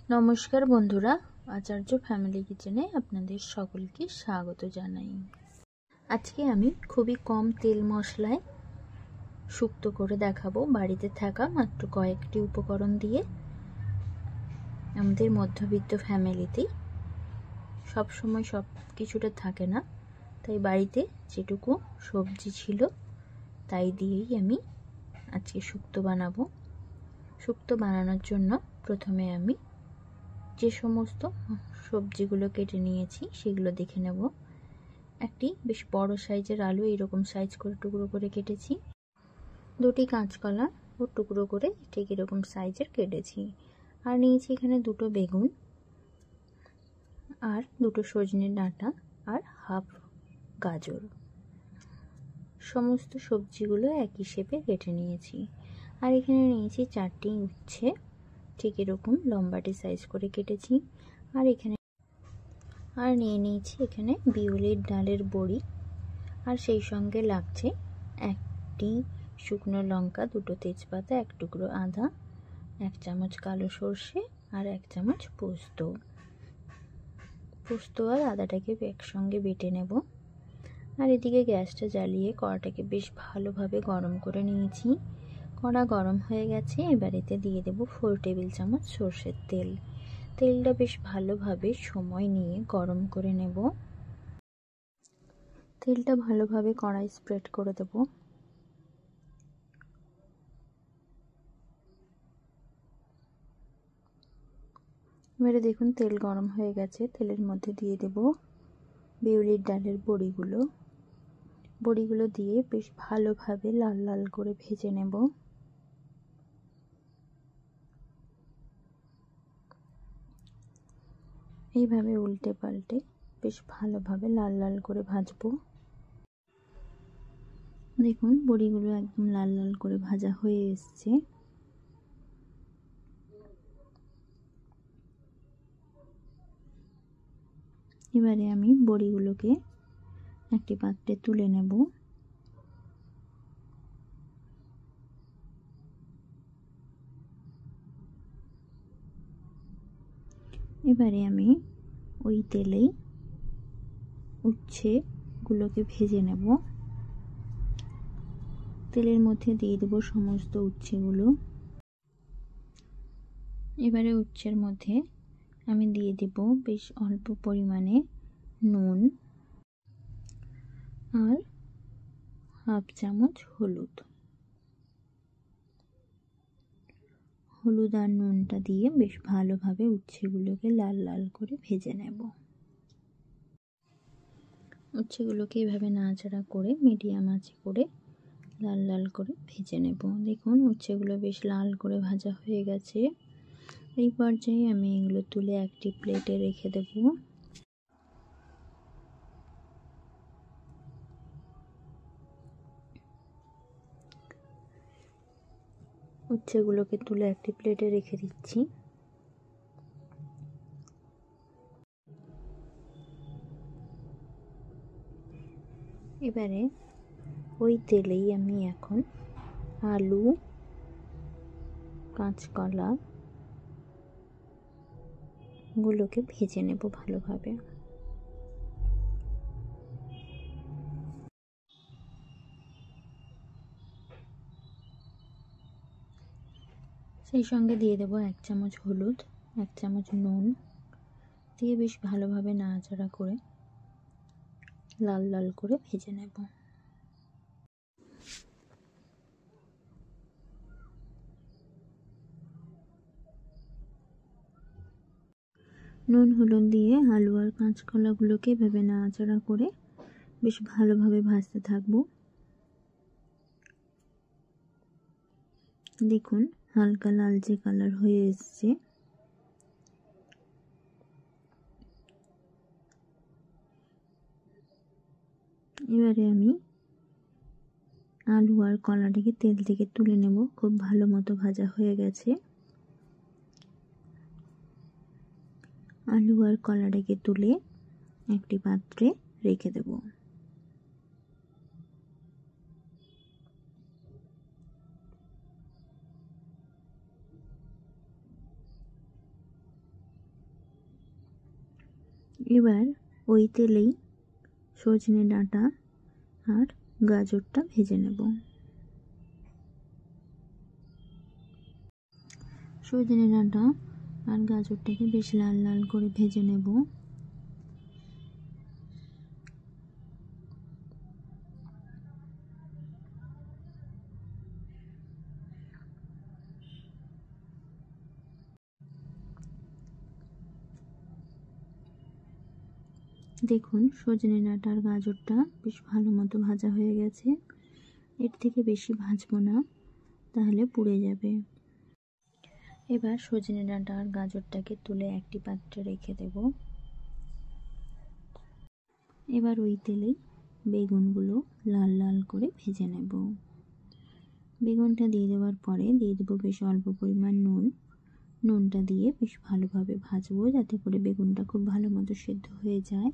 নমস্কার বন্ধুরা, আচার্য ফ্যামিলি কিচেনে আপনাদের সকলকে স্বাগত জানাই। আজকে আমি খুবই কম তেল মশলায় শুক্তো করে দেখাবো। বাড়িতে থাকা মাত্র কয়েকটি উপকরণ দিয়ে। আমাদের মধ্যবিত্ত ফ্যামিলিতেই সবসময় সব কিছুটা থাকে না, তাই বাড়িতে যেটুকু সবজি ছিল তাই দিয়েই আমি আজকে শুক্তো বানাবো। শুক্তো বানানোর জন্য প্রথমে আমি যে সমস্ত সবজিগুলো কেটে নিয়েছি সেগুলো দেখে নেব। একটি বেশ বড় সাইজের আলু এরকম সাইজ করে টুকরো করে কেটেছি। দুটি কাঁচকলা ও টুকরো করে ঠিক এরকম সাইজের কেটেছি। আর নিয়েছি এখানে দুটো বেগুন আর দুটো সজনে ডাঁটা আর হাফ গাজর। সমস্ত সবজিগুলো একই শেপে কেটে নিয়েছি। আর এখানে নিয়েছি 4টি উচ্ছে, ঠিক এরকম লম্বাটে সাইজ করে কেটেছি। আর নিয়ে নিয়েছি এখানে বিউলির ডালের বড়ি, আর সেই সঙ্গে লাগছে একটি শুকনো লঙ্কা, দুটো তেজপাতা, এক টুকরো আদা, 1 চামচ কালো সর্ষে আর 1 চামচ পোস্ত। আর আদাটাকে একসঙ্গে বেটে নেব। আর এদিকে গ্যাসটা জ্বালিয়ে কড়াটাকে বেশ ভালোভাবে গরম করে নিয়েছি। কড়া গরম হয়ে গেছে। এবার এতে দিয়ে দেব 4 টেবিল চামচ সর্ষের তেল। তেলটা বেশ ভালোভাবে সময় নিয়ে গরম করে নেব। তেলটা ভালোভাবে কড়াই স্প্রেড করে দেব। এবারে দেখুন তেল গরম হয়ে গেছে। তেলের মধ্যে দিয়ে দেব বিউলির ডালের বড়িগুলো দিয়ে বেশ ভালোভাবে লাল লাল করে ভেজে নেব। এইভাবে উল্টে পাল্টে বেশ ভালোভাবে লাল লাল করে ভাজবো। দেখুন বড়িগুলো একদম লাল লাল করে ভাজা হয়ে এসছে। এবারে আমি বড়িগুলোকে একটি পাত্রে তুলে নেব। এবারে আমি ওই তেলেই উচ্ছেগুলোকে ভেজে নেব। তেলের মধ্যে দিয়ে দেব সমস্ত উচ্ছেগুলো। এবারে উচ্ছের মধ্যে আমি দিয়ে দেব বেশ অল্প পরিমাণে নুন আর হাফ চামচ হলুদ আর নুনটা দিয়ে বেশ ভালোভাবে উচ্ছেগুলোকে লাল লাল করে ভেজে নেব। উচ্ছেগুলোকে এভাবে নাড়াচাড়া করে মিডিয়াম আঁচে করে লাল লাল করে ভেজে নেব। দেখুন উচ্ছেগুলো বেশ লাল করে ভাজা হয়ে গেছে। এই পর্যায়ে আমি এগুলো তুলে একটি প্লেটে রেখে দেব। উচ্ছেগুলোকে তুলে একটি প্লেটে রেখে দিচ্ছি। এবারে ওই তেলেই আমি এখন আলু, কাঁচকলা গুলোকে ভেজে নেব ভালোভাবে। সেই সঙ্গে দিয়ে দেব 1 চামচ হলুদ, 1 চামচ নুন দিয়ে বেশ ভালোভাবে নাড়াচাড়া করে লাল লাল করে ভেজে নেব। নুন হলুদ দিয়ে আলু আর কাঁচকলাগুলোকে এভাবে নাড়াচাড়া করে বেশ ভালোভাবে ভাজতে থাকবো। দেখুন হালকা লালচে কালার হয়ে এসছে। এবারে আমি আলু আর কলাটাকে তেল থেকে তুলে নেব। খুব ভালো মতো ভাজা হয়ে গেছে। আলু আর কলাটাকে তুলে একটি পাত্রে রেখে দেব। এবার ওই তেলেই সজনে ডাঁটা আর গাজরটা ভেজে নেব। সজনে ডাঁটা আর গাজরটাকে বেশ লাল লাল করে ভেজে নেব। দেখুন সজনে ডাঁটা আর গাজরটা বেশ ভালো মতো ভাজা হয়ে গেছে। এর থেকে বেশি ভাজবো না, তাহলে পুড়ে যাবে। এবার সজনে ডাঁটা আর গাজরটাকে তুলে একটি পাত্রে রেখে দেব। এবার ওই তেলেই বেগুনগুলো লাল লাল করে ভেজে নেব। বেগুনটা দিয়ে দেওয়ার পরে দিয়ে দেবো বেশ অল্প পরিমাণ নুন। নুনটা দিয়ে বেশ ভালোভাবে ভাজবো, যাতে করে বেগুনটা খুব ভালো মতো সেদ্ধ হয়ে যায়।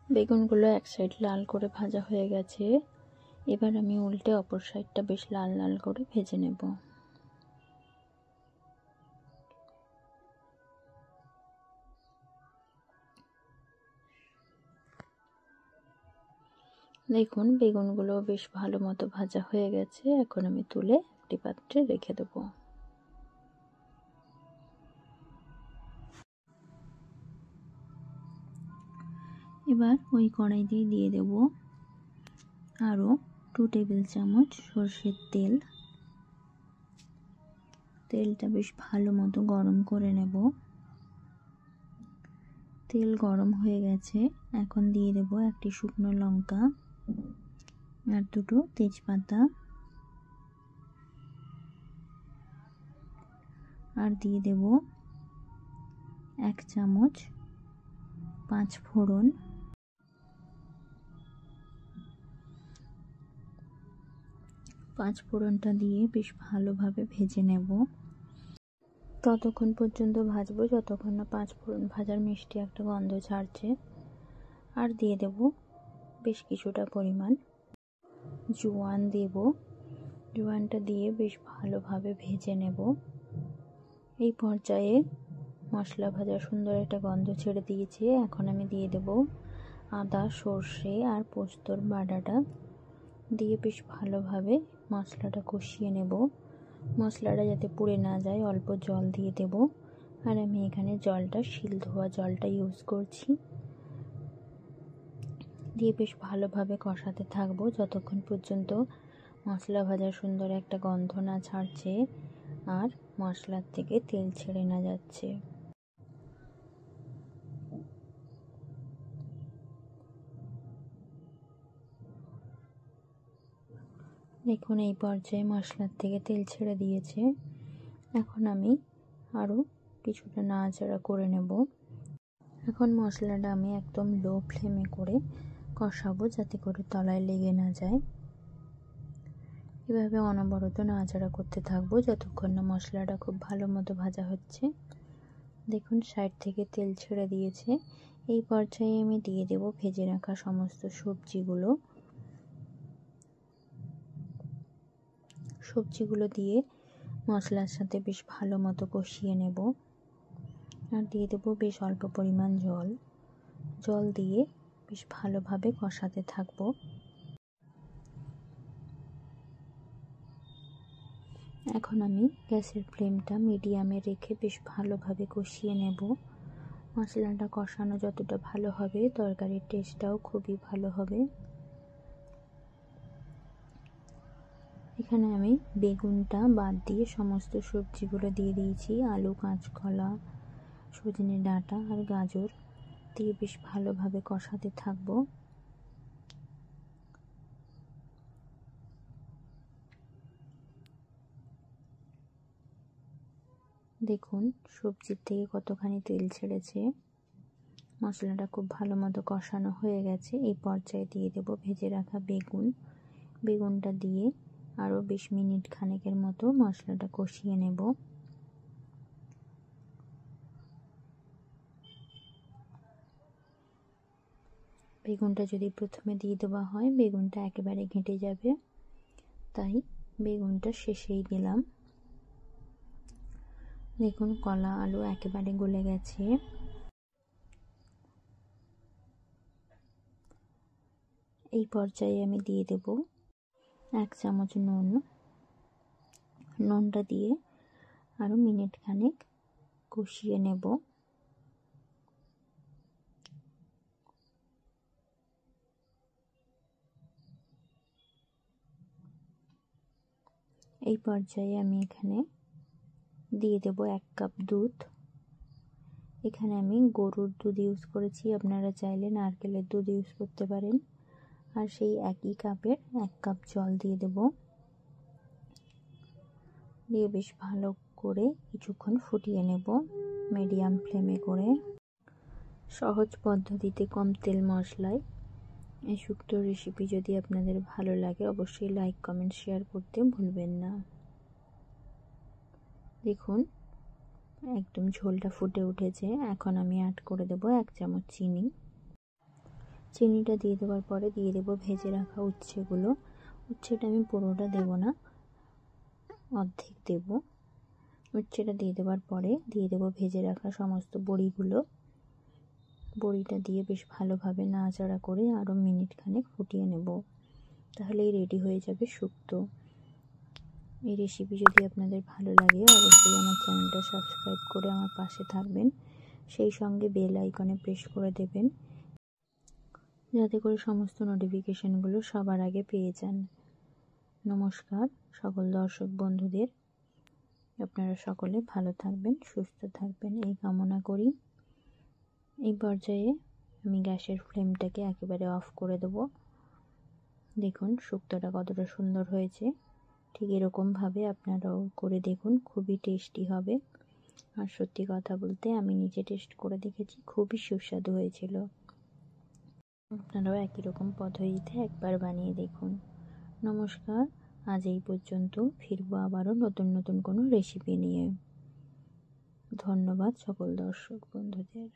বেগুনগুলো এক সাইড লাল করে ভাজা হয়ে গেছে। এবার আমি উল্টে অপর সাইডটা বেশ লাল লাল করে ভেজে নেব। দেখুন বেগুনগুলো বেশ ভালো মতো ভাজা হয়ে গেছে। এখন আমি তুলে একটি পাত্রে রেখে দেব। এবার ওই কড়াইতেই দিয়ে দেব আরও 2 টেবিল চামচ সরষের তেল। তেলটা বেশ ভালো মতো গরম করে নেব। তেল গরম হয়ে গেছে, এখন দিয়ে দেব একটি শুকনো লঙ্কা আর 2টো তেজপাতা, আর দিয়ে দেব 1 চামচ 5 ফোড়ন। পাঁচফোড়নটা দিয়ে বেশ ভালোভাবে ভেজে নেব। ততক্ষণ পর্যন্ত ভাজবো যতক্ষণ না পাঁচফোড়ন ভাজার মিষ্টি একটা গন্ধ ছাড়ছে। আর দিয়ে দেব বেশ কিছুটা পরিমাণ জোয়ান দেব। জোয়ানটা দিয়ে বেশ ভালোভাবে ভেজে নেব। এই পর্যায়ে মশলা ভাজা সুন্দর একটা গন্ধ ছেড়ে দিয়েছে। এখন আমি দিয়ে দেব আদা, সর্ষে আর পোস্তর বাটাটা দিয়ে বেশ ভালোভাবে মশলাটা কষিয়ে নেব। মশলাটা যাতে পুড়ে না যায় অল্প জল দিয়ে দেব। আর আমি এখানে জলটা শিল ধোয়া জলটা ইউজ করছি। দিয়ে বেশ ভালোভাবে কষাতে থাকবো যতক্ষণ পর্যন্ত মশলা ভাজার সুন্দর একটা গন্ধ না ছাড়ছে আর মশলার থেকে তেল ছেড়ে না যাচ্ছে। দেখুন এই পর্যায়ে মশলার থেকে তেল ছেড়ে দিয়েছে। এখন আমি আরও কিছুটা নাড়াচাড়া করে নেব। এখন মশলাটা আমি একদম লো ফ্লেমে করে কষাবো, যাতে করে তলায় লেগে না যায়। এভাবে অনবরত নাড়াচাড়া করতে থাকবো যতক্ষণ না মশলাটা খুব ভালো মতো ভাজা হচ্ছে। দেখুন সাইড থেকে তেল ছেড়ে দিয়েছে। এই পর্যায়ে আমি দিয়ে দেব ভেজে রাখা সমস্ত সবজিগুলো দিয়ে মশলার সাথে বেশ ভালো মতো কষিয়ে নেব। আর দিয়ে দেব বেশ অল্প পরিমাণ জল দিয়ে বেশ ভালোভাবে কষাতে থাকবো। এখন আমি গ্যাসের ফ্লেমটা মিডিয়ামে রেখে বেশ ভালোভাবে কষিয়ে নেব। মশলাটা কষানো যতটা ভালো হবে তরকারির টেস্টটাও খুবই ভালো হবে। এখানে আমি বেগুনটা বাদ দিয়ে সমস্ত সবজিগুলো দিয়ে দিয়েছি। আলু, কাঁচকলা, সজনে ডাঁটা আর গাজর দিয়ে বেশ ভালোভাবে কষাতে থাকবো। দেখুন সবজির থেকে কতখানি তেল ছেড়েছে। মশলাটা খুব ভালো মতো কষানো হয়ে গেছে। এই পর্যায়ে দিয়ে দেব ভেজে রাখা বেগুনটা দিয়ে আরও বেশ মিনিট খানেকের মতো মশলাটা কষিয়ে নেব। বেগুনটা যদি প্রথমে দিয়ে দেওয়া হয় বেগুনটা একেবারে ঘেঁটে যাবে, তাই বেগুনটা শেষেই দিলাম। দেখুন কলা আলু একেবারে গলে গেছে। এই পর্যায়ে আমি দিয়ে দেব 1 চামচ নুন। নুনটা দিয়ে আরও মিনিট খানেক কষিয়ে নেব। এই পর্যায়ে আমি এখানে দিয়ে দেব 1 কাপ দুধ। এখানে আমি গরুর দুধ ইউজ করেছি, আপনারা চাইলে নারকেলের দুধ ইউজ করতে পারেন। আর সেই একই কাপের 1 কাপ জল দিয়ে দেব। দিয়ে বেশ ভালো করে কিছুক্ষণ ফুটিয়ে নেব মিডিয়াম ফ্লেমে করে। সহজ পদ্ধতিতে কম তেল মশলায় এই শুক্তো রেসিপি যদি আপনাদের ভালো লাগে অবশ্যই লাইক কমেন্ট শেয়ার করতে ভুলবেন না। দেখুন একদম ঝোলটা ফুটে উঠেছে। এখন আমি অ্যাড করে দেব 1 চামচ চিনি। চিনিটা দিয়ে দেওয়ার পরে দিয়ে দেব ভেজে রাখা উচ্ছেগুলো। উচ্ছেটা আমি পুরোটা দেব না, অর্ধেক দেব। উচ্ছেটা দিয়ে দেওয়ার পরে দিয়ে দেব ভেজে রাখা সমস্ত বড়িগুলো। বড়িটা দিয়ে বেশ ভালোভাবে নাড়াচাড়া করে আরও মিনিট খানেক ফুটিয়ে নেব, তাহলেই রেডি হয়ে যাবে শুক্তো। এই রেসিপি যদি আপনাদের ভালো লাগে অবশ্যই আমার চ্যানেলটা সাবস্ক্রাইব করে আমার পাশে থাকবেন, সেই সঙ্গে বেল আইকনে প্রেস করে দেবেন যাতে করে সমস্ত নোটিফিকেশনগুলো সবার আগে পেয়ে যান। নমস্কার সকল দর্শক বন্ধুদের, আপনারা সকলে ভালো থাকবেন, সুস্থ থাকবেন এই কামনা করি। এই পর্যায়ে আমি গ্যাসের ফ্লেমটাকে একেবারে অফ করে দেব। দেখুন শুক্তোটা কতটা সুন্দর হয়েছে। ঠিক এরকমভাবে আপনারাও করে দেখুন, খুবই টেস্টি হবে। আর সত্যি কথা বলতে আমি নিজে টেস্ট করে দেখেছি, খুবই সুস্বাদু হয়েছিল। আপনারাও একই রকম পদ্ধতিতে একবার বানিয়ে দেখুন। নমস্কার, আজ এই পর্যন্ত। ফিরবো আবারও নতুন নতুন কোনো রেসিপি নিয়ে। ধন্যবাদ সকল দর্শক বন্ধুদের।